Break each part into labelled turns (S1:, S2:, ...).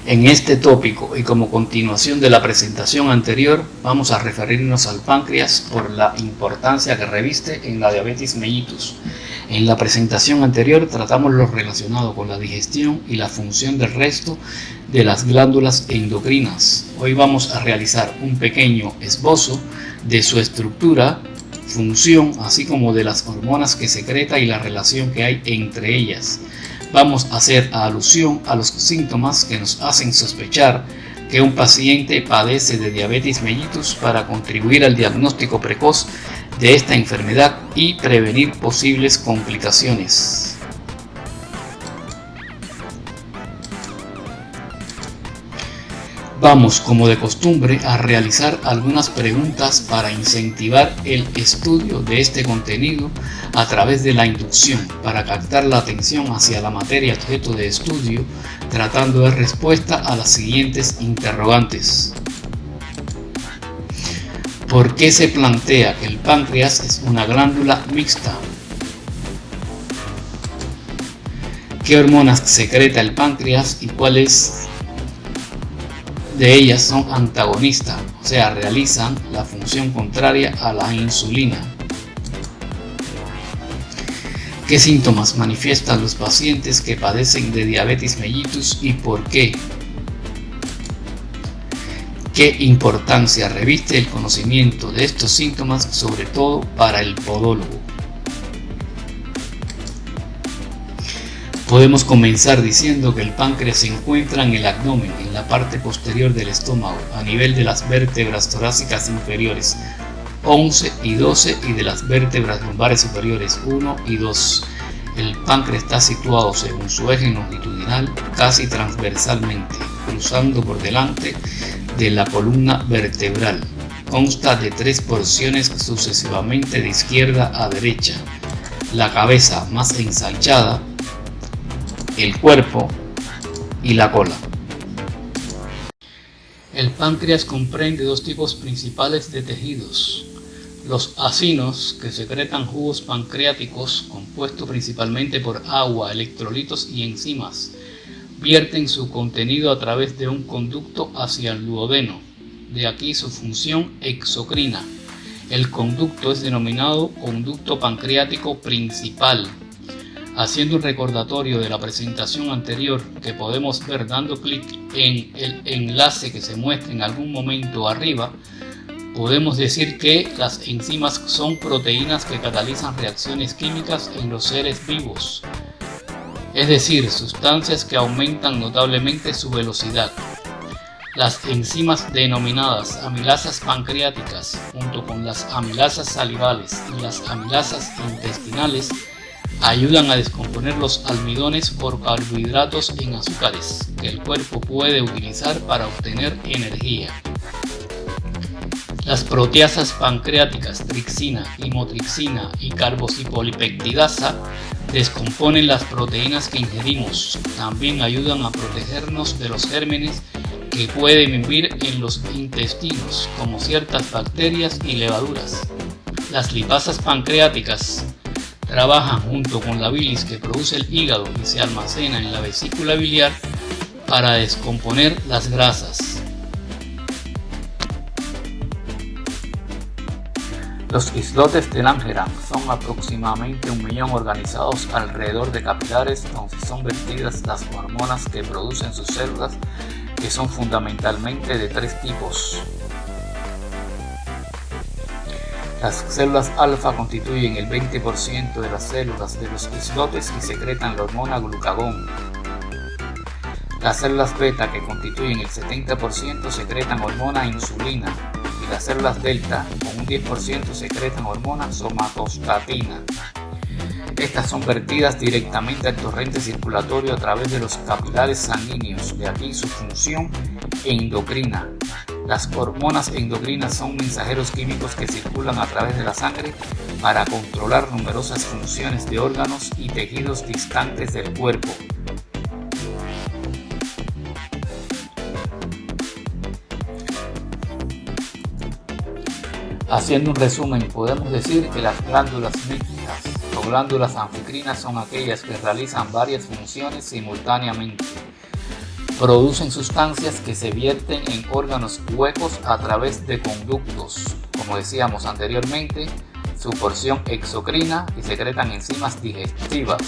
S1: En este tópico y como continuación de la presentación anterior, vamos a referirnos al páncreas por la importancia que reviste en la diabetes mellitus. En la presentación anterior tratamos lo relacionado con la digestión y la función del resto de las glándulas endocrinas. Hoy vamos a realizar un pequeño esbozo de su estructura, función, así como de las hormonas que secreta y la relación que hay entre ellas. Vamos a hacer alusión a los síntomas que nos hacen sospechar que un paciente padece de diabetes mellitus para contribuir al diagnóstico precoz de esta enfermedad y prevenir posibles complicaciones. Vamos, como de costumbre, a realizar algunas preguntas para incentivar el estudio de este contenido a través de la inducción, para captar la atención hacia la materia objeto de estudio, tratando de respuesta a las siguientes interrogantes. ¿Por qué se plantea que el páncreas es una glándula mixta? ¿Qué hormonas secreta el páncreas y cuáles de ellas son antagonistas, o sea, realizan la función contraria a la insulina? ¿Qué síntomas manifiestan los pacientes que padecen de diabetes mellitus y por qué? ¿Qué importancia reviste el conocimiento de estos síntomas, sobre todo para el podólogo? Podemos comenzar diciendo que el páncreas se encuentra en el abdomen, en la parte posterior del estómago, a nivel de las vértebras torácicas inferiores 11 y 12 y de las vértebras lumbares superiores 1 y 2. El páncreas está situado según su eje longitudinal, casi transversalmente, cruzando por delante de la columna vertebral. Consta de 3 porciones sucesivamente de izquierda a derecha: la cabeza más ensanchada, el cuerpo y la cola. El páncreas comprende 2 tipos principales de tejidos: los acinos, que secretan jugos pancreáticos compuestos principalmente por agua, electrolitos y enzimas. Vierten su contenido a través de un conducto hacia el duodeno, de aquí su función exocrina. El conducto es denominado conducto pancreático principal. Haciendo un recordatorio de la presentación anterior, que podemos ver dando clic en el enlace que se muestra en algún momento arriba, podemos decir que las enzimas son proteínas que catalizan reacciones químicas en los seres vivos, es decir, sustancias que aumentan notablemente su velocidad. Las enzimas denominadas amilasas pancreáticas, junto con las amilasas salivales y las amilasas intestinales, ayudan a descomponer los almidones por carbohidratos en azúcares que el cuerpo puede utilizar para obtener energía. Las proteasas pancreáticas trixina, imotrixina y carboxipolipeptidasa descomponen las proteínas que ingerimos. También ayudan a protegernos de los gérmenes que pueden vivir en los intestinos, como ciertas bacterias y levaduras. Las lipasas pancreáticas trabajan junto con la bilis que produce el hígado y se almacena en la vesícula biliar para descomponer las grasas. Los islotes de Langerhans son aproximadamente 1 millón organizados alrededor de capilares donde son vertidas las hormonas que producen sus células, que son fundamentalmente de 3 tipos. Las células alfa constituyen el 20% de las células de los islotes y secretan la hormona glucagón. Las células beta, que constituyen el 70%, secretan hormona insulina, y las células delta, con un 10%, secretan hormona somatostatina. Estas son vertidas directamente al torrente circulatorio a través de los capilares sanguíneos, de aquí su función endocrina. Las hormonas endocrinas son mensajeros químicos que circulan a través de la sangre para controlar numerosas funciones de órganos y tejidos distantes del cuerpo. Haciendo un resumen, podemos decir que las glándulas mixtas o glándulas anficrinas son aquellas que realizan varias funciones simultáneamente. Producen sustancias que se vierten en órganos huecos a través de conductos, como decíamos anteriormente, su porción exocrina, y secretan enzimas digestivas.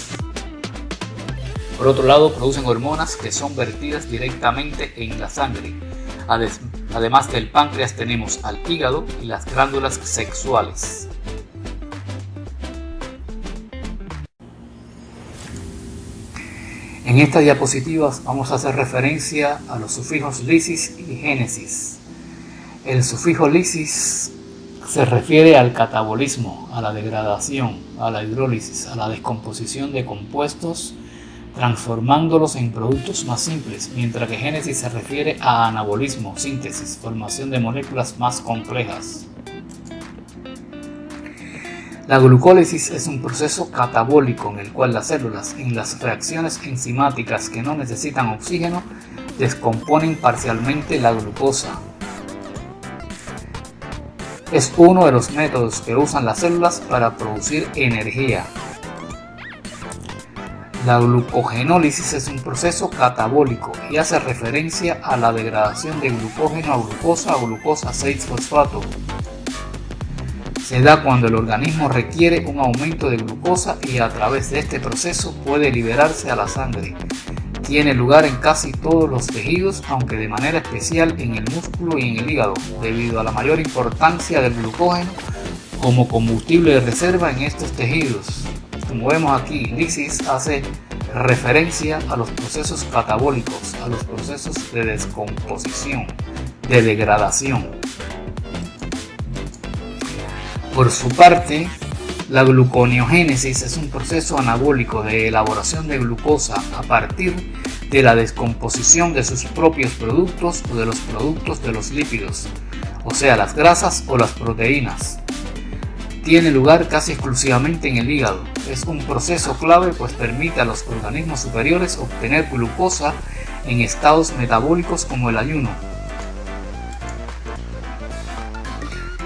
S1: Por otro lado, producen hormonas que son vertidas directamente en la sangre. Además del páncreas tenemos al hígado y las glándulas sexuales. En esta diapositiva vamos a hacer referencia a los sufijos lisis y génesis. El sufijo lisis se refiere al catabolismo, a la degradación, a la hidrólisis, a la descomposición de compuestos, transformándolos en productos más simples, mientras que génesis se refiere a anabolismo, síntesis, formación de moléculas más complejas. La glucólisis es un proceso catabólico en el cual las células, en las reacciones enzimáticas que no necesitan oxígeno, descomponen parcialmente la glucosa. Es uno de los métodos que usan las células para producir energía. La glucogenólisis es un proceso catabólico y hace referencia a la degradación de glucógeno a glucosa 6-fosfato. Se da cuando el organismo requiere un aumento de glucosa y a través de este proceso puede liberarse a la sangre. Tiene lugar en casi todos los tejidos, aunque de manera especial en el músculo y en el hígado, debido a la mayor importancia del glucógeno como combustible de reserva en estos tejidos. Como vemos aquí, lisis hace referencia a los procesos catabólicos, a los procesos de descomposición, de degradación. Por su parte, la gluconeogénesis es un proceso anabólico de elaboración de glucosa a partir de la descomposición de sus propios productos o de los productos de los lípidos, o sea, las grasas o las proteínas. Tiene lugar casi exclusivamente en el hígado. Es un proceso clave pues permite a los organismos superiores obtener glucosa en estados metabólicos como el ayuno.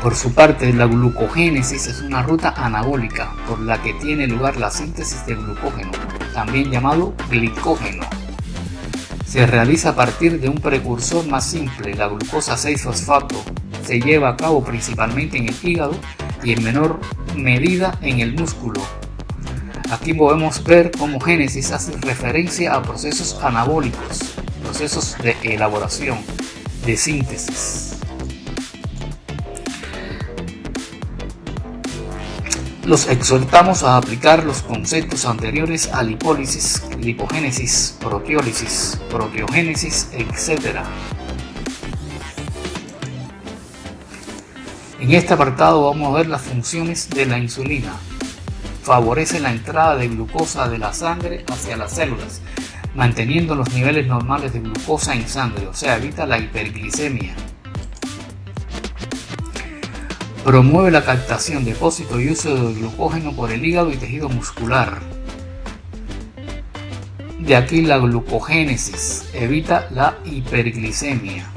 S1: Por su parte, la glucogénesis es una ruta anabólica por la que tiene lugar la síntesis de glucógeno, también llamado glicógeno. Se realiza a partir de un precursor más simple, la glucosa 6-fosfato. Se lleva a cabo principalmente en el hígado y en menor medida en el músculo. Aquí podemos ver cómo génesis hace referencia a procesos anabólicos, procesos de elaboración, de síntesis. Los exhortamos a aplicar los conceptos anteriores a lipólisis, lipogénesis, proteólisis, proteogénesis, etc. En este apartado vamos a ver las funciones de la insulina. Favorece la entrada de glucosa de la sangre hacia las células, manteniendo los niveles normales de glucosa en sangre, o sea, evita la hiperglicemia. Promueve la captación, depósito y uso de glucógeno por el hígado y tejido muscular. De aquí la glucogénesis, evita la hiperglicemia.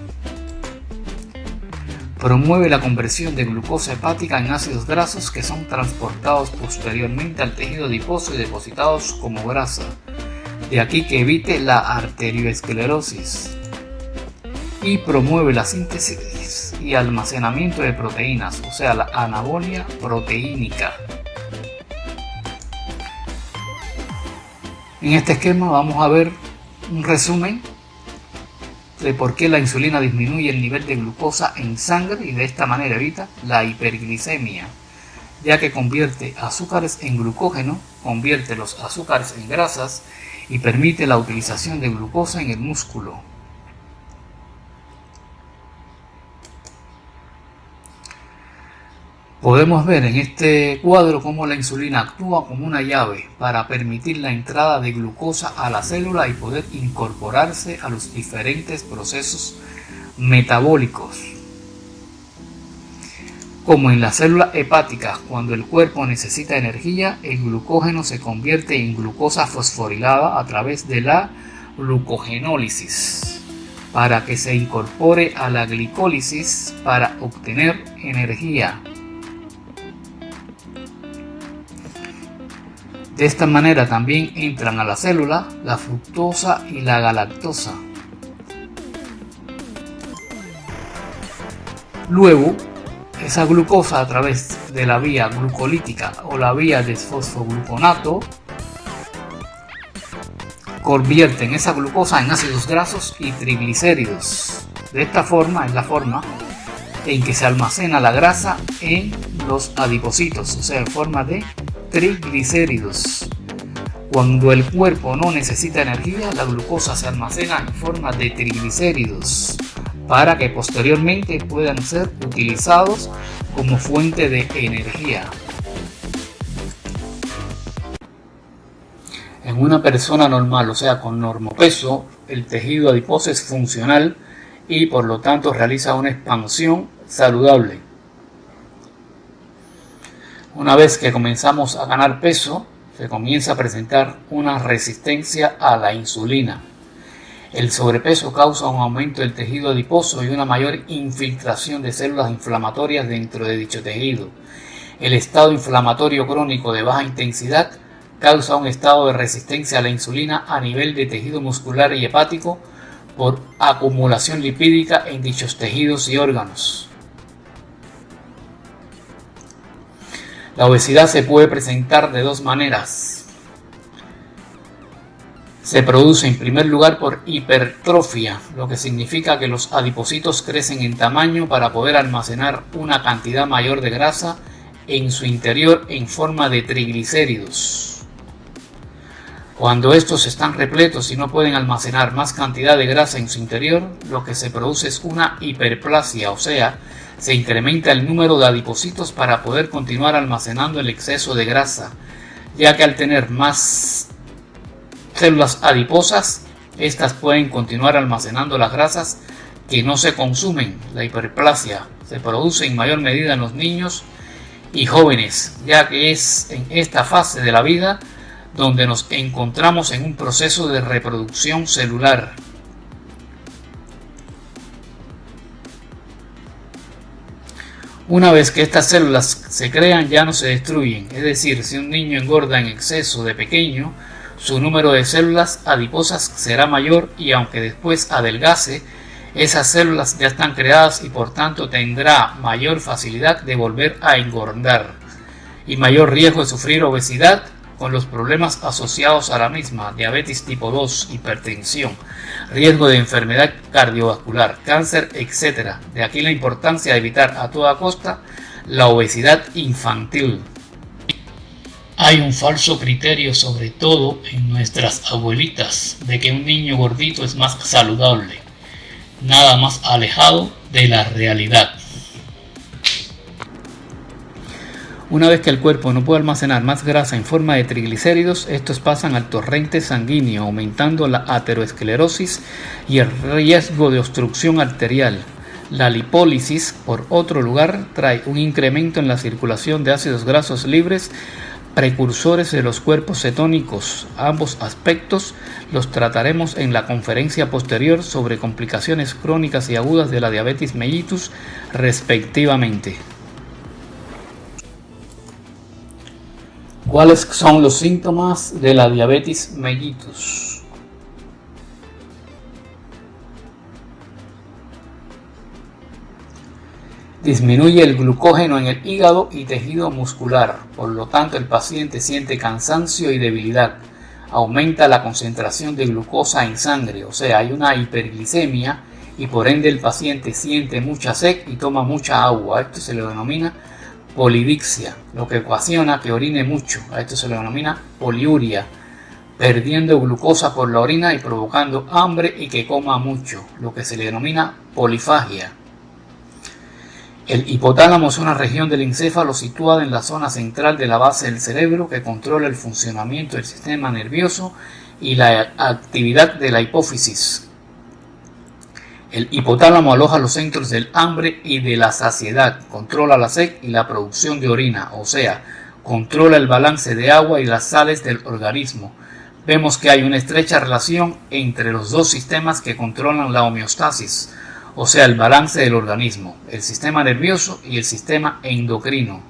S1: Promueve la conversión de glucosa hepática en ácidos grasos que son transportados posteriormente al tejido adiposo y depositados como grasa. De aquí que evite la arterioesclerosis. Y promueve la síntesis y almacenamiento de proteínas, o sea, la anabolia proteínica. En este esquema vamos a ver un resumen de por qué la insulina disminuye el nivel de glucosa en sangre y de esta manera evita la hiperglicemia, ya que convierte azúcares en glucógeno, convierte los azúcares en grasas y permite la utilización de glucosa en el músculo. Podemos ver en este cuadro cómo la insulina actúa como una llave para permitir la entrada de glucosa a la célula y poder incorporarse a los diferentes procesos metabólicos. Como en la célula hepática, cuando el cuerpo necesita energía, el glucógeno se convierte en glucosa fosforilada a través de la glucogenólisis, para que se incorpore a la glicólisis para obtener energía. De esta manera también entran a la célula la fructosa y la galactosa. Luego, esa glucosa a través de la vía glucolítica o la vía desfosfogluconato convierten esa glucosa en ácidos grasos y triglicéridos. De esta forma es la forma en que se almacena la grasa en los adipocitos, o sea, en forma de triglicéridos. Cuando el cuerpo no necesita energía, la glucosa se almacena en forma de triglicéridos para que posteriormente puedan ser utilizados como fuente de energía. En una persona normal, o sea, con normopeso, el tejido adiposo es funcional y por lo tanto realiza una expansión saludable. Una vez que comenzamos a ganar peso, se comienza a presentar una resistencia a la insulina. El sobrepeso causa un aumento del tejido adiposo y una mayor infiltración de células inflamatorias dentro de dicho tejido. El estado inflamatorio crónico de baja intensidad causa un estado de resistencia a la insulina a nivel de tejido muscular y hepático por acumulación lipídica en dichos tejidos y órganos. La obesidad se puede presentar de dos maneras. Se produce en primer lugar por hipertrofia, lo que significa que los adipocitos crecen en tamaño para poder almacenar una cantidad mayor de grasa en su interior en forma de triglicéridos. Cuando estos están repletos y no pueden almacenar más cantidad de grasa en su interior, lo que se produce es una hiperplasia, o sea, se incrementa el número de adipocitos para poder continuar almacenando el exceso de grasa, ya que al tener más células adiposas, estas pueden continuar almacenando las grasas que no se consumen. La hiperplasia se produce en mayor medida en los niños y jóvenes, ya que es en esta fase de la vida donde nos encontramos en un proceso de reproducción celular. Una vez que estas células se crean, ya no se destruyen, es decir, si un niño engorda en exceso de pequeño, su número de células adiposas será mayor y aunque después adelgace, esas células ya están creadas y por tanto tendrá mayor facilidad de volver a engordar y mayor riesgo de sufrir obesidad con los problemas asociados a la misma, diabetes tipo 2, hipertensión, riesgo de enfermedad cardiovascular, cáncer, etc. De aquí la importancia de evitar a toda costa la obesidad infantil. Hay un falso criterio, sobre todo en nuestras abuelitas, de que un niño gordito es más saludable. Nada más alejado de la realidad. Una vez que el cuerpo no puede almacenar más grasa en forma de triglicéridos, estos pasan al torrente sanguíneo, aumentando la aterosclerosis y el riesgo de obstrucción arterial. La lipólisis, por otro lugar, trae un incremento en la circulación de ácidos grasos libres, precursores de los cuerpos cetónicos. Ambos aspectos los trataremos en la conferencia posterior sobre complicaciones crónicas y agudas de la diabetes mellitus, respectivamente. ¿Cuáles son los síntomas de la diabetes mellitus? Disminuye el glucógeno en el hígado y tejido muscular, por lo tanto el paciente siente cansancio y debilidad. Aumenta la concentración de glucosa en sangre, o sea, hay una hiperglicemia y por ende el paciente siente mucha sed y toma mucha agua. Esto se le denomina polidixia, lo que ocasiona que orine mucho. A esto se le denomina poliuria, perdiendo glucosa por la orina y provocando hambre y que coma mucho, lo que se le denomina polifagia. El hipotálamo es una región del encéfalo situada en la zona central de la base del cerebro que controla el funcionamiento del sistema nervioso y la actividad de la hipófisis. El hipotálamo aloja los centros del hambre y de la saciedad, controla la sed y la producción de orina, o sea, controla el balance de agua y las sales del organismo. Vemos que hay una estrecha relación entre los dos sistemas que controlan la homeostasis, o sea, el balance del organismo, el sistema nervioso y el sistema endocrino.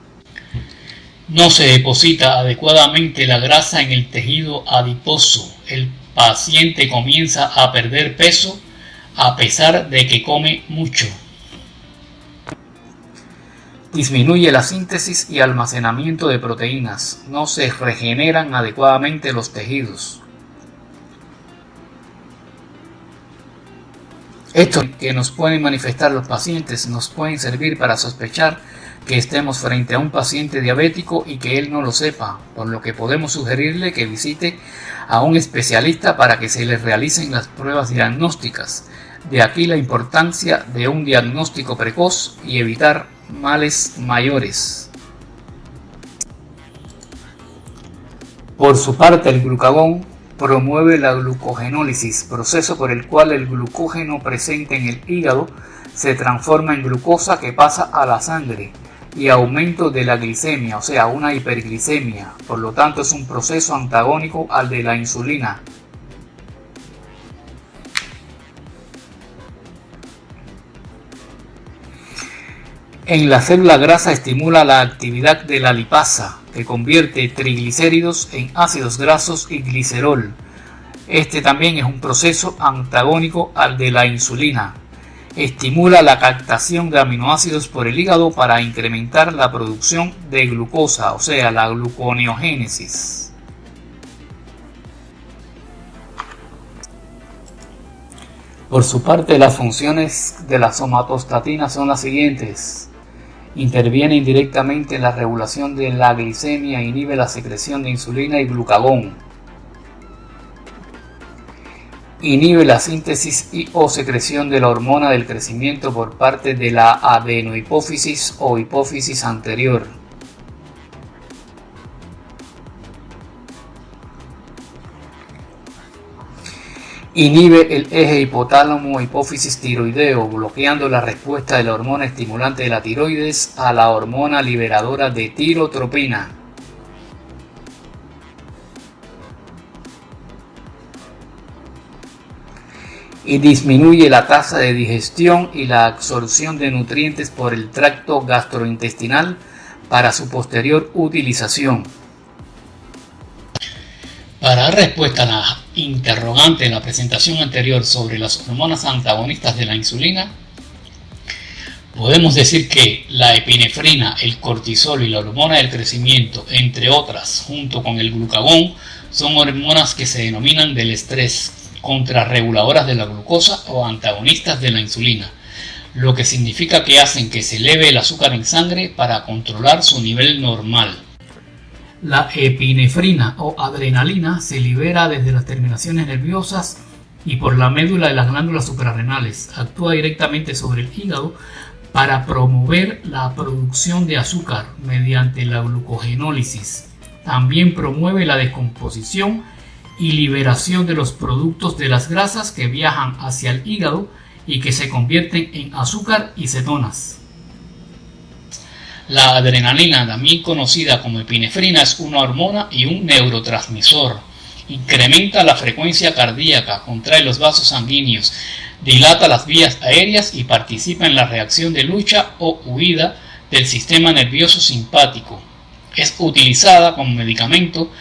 S1: No se deposita adecuadamente la grasa en el tejido adiposo. El paciente comienza a perder peso a pesar de que come mucho. Disminuye la síntesis y almacenamiento de proteínas. No se regeneran adecuadamente los tejidos. Estos que nos pueden manifestar los pacientes nos pueden servir para sospechar que estemos frente a un paciente diabético y que él no lo sepa, por lo que podemos sugerirle que visite a un especialista para que se le realicen las pruebas diagnósticas. De aquí la importancia de un diagnóstico precoz y evitar males mayores. Por su parte, el glucagón promueve la glucogenólisis, proceso por el cual el glucógeno presente en el hígado se transforma en glucosa que pasa a la sangre, y aumento de la glicemia, o sea, una hiperglicemia. Por lo tanto, es un proceso antagónico al de la insulina. En la célula grasa estimula la actividad de la lipasa, que convierte triglicéridos en ácidos grasos y glicerol. Este también es un proceso antagónico al de la insulina. Estimula la captación de aminoácidos por el hígado para incrementar la producción de glucosa, o sea, la gluconeogénesis. Por su parte, las funciones de la somatostatina son las siguientes. Interviene indirectamente en la regulación de la glicemia e inhibe la secreción de insulina y glucagón. Inhibe la síntesis o secreción de la hormona del crecimiento por parte de la adenohipófisis o hipófisis anterior. Inhibe el eje hipotálamo-hipófisis tiroideo, bloqueando la respuesta de la hormona estimulante de la tiroides a la hormona liberadora de tirotropina. Y disminuye la tasa de digestión y la absorción de nutrientes por el tracto gastrointestinal para su posterior utilización. Para dar respuesta a la interrogante en la presentación anterior sobre las hormonas antagonistas de la insulina, podemos decir que la epinefrina, el cortisol y la hormona del crecimiento, entre otras, junto con el glucagón, son hormonas que se denominan del estrés, contrarreguladoras de la glucosa o antagonistas de la insulina, lo que significa que hacen que se eleve el azúcar en sangre para controlar su nivel normal. La epinefrina o adrenalina se libera desde las terminaciones nerviosas y por la médula de las glándulas suprarrenales. Actúa directamente sobre el hígado para promover la producción de azúcar mediante la glucogenólisis. También promueve la descomposición y liberación de los productos de las grasas que viajan hacia el hígado y que se convierten en azúcar y cetonas. La adrenalina, también conocida como epinefrina, es una hormona y un neurotransmisor. Incrementa la frecuencia cardíaca, contrae los vasos sanguíneos, dilata las vías aéreas y participa en la reacción de lucha o huida del sistema nervioso simpático. Es utilizada como medicamento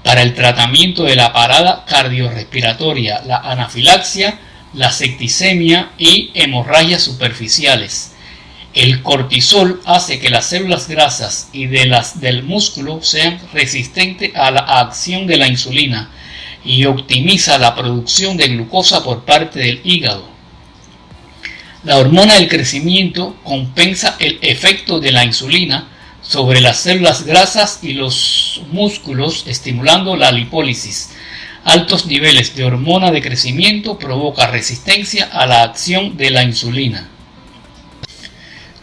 S1: para el tratamiento de la parada cardiorrespiratoria, la anafilaxia, la septicemia y hemorragias superficiales. El cortisol hace que las células grasas y del músculo sean resistentes a la acción de la insulina y optimiza la producción de glucosa por parte del hígado. La hormona del crecimiento compensa el efecto de la insulina sobre las células grasas y los músculos, estimulando la lipólisis. Altos niveles de hormona de crecimiento provoca resistencia a la acción de la insulina.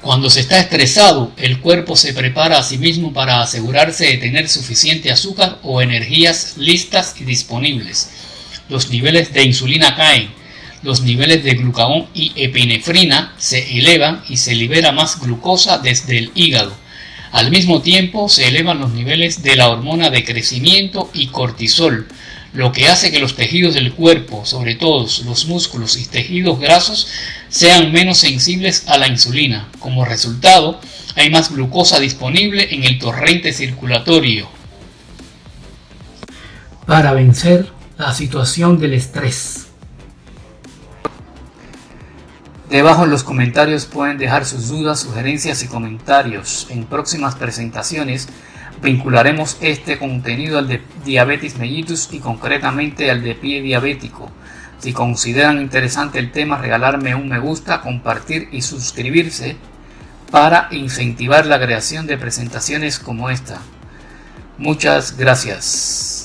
S1: Cuando se está estresado, el cuerpo se prepara a sí mismo para asegurarse de tener suficiente azúcar o energías listas y disponibles. Los niveles de insulina caen, los niveles de glucagón y epinefrina se elevan y se libera más glucosa desde el hígado. Al mismo tiempo se elevan los niveles de la hormona de crecimiento y cortisol, lo que hace que los tejidos del cuerpo, sobre todo los músculos y tejidos grasos, sean menos sensibles a la insulina. Como resultado, hay más glucosa disponible en el torrente circulatorio. Para vencer la situación del estrés. Debajo en los comentarios pueden dejar sus dudas, sugerencias y comentarios. En próximas presentaciones vincularemos este contenido al de diabetes mellitus y concretamente al de pie diabético. Si consideran interesante el tema, regalarme un me gusta, compartir y suscribirse para incentivar la creación de presentaciones como esta. Muchas gracias.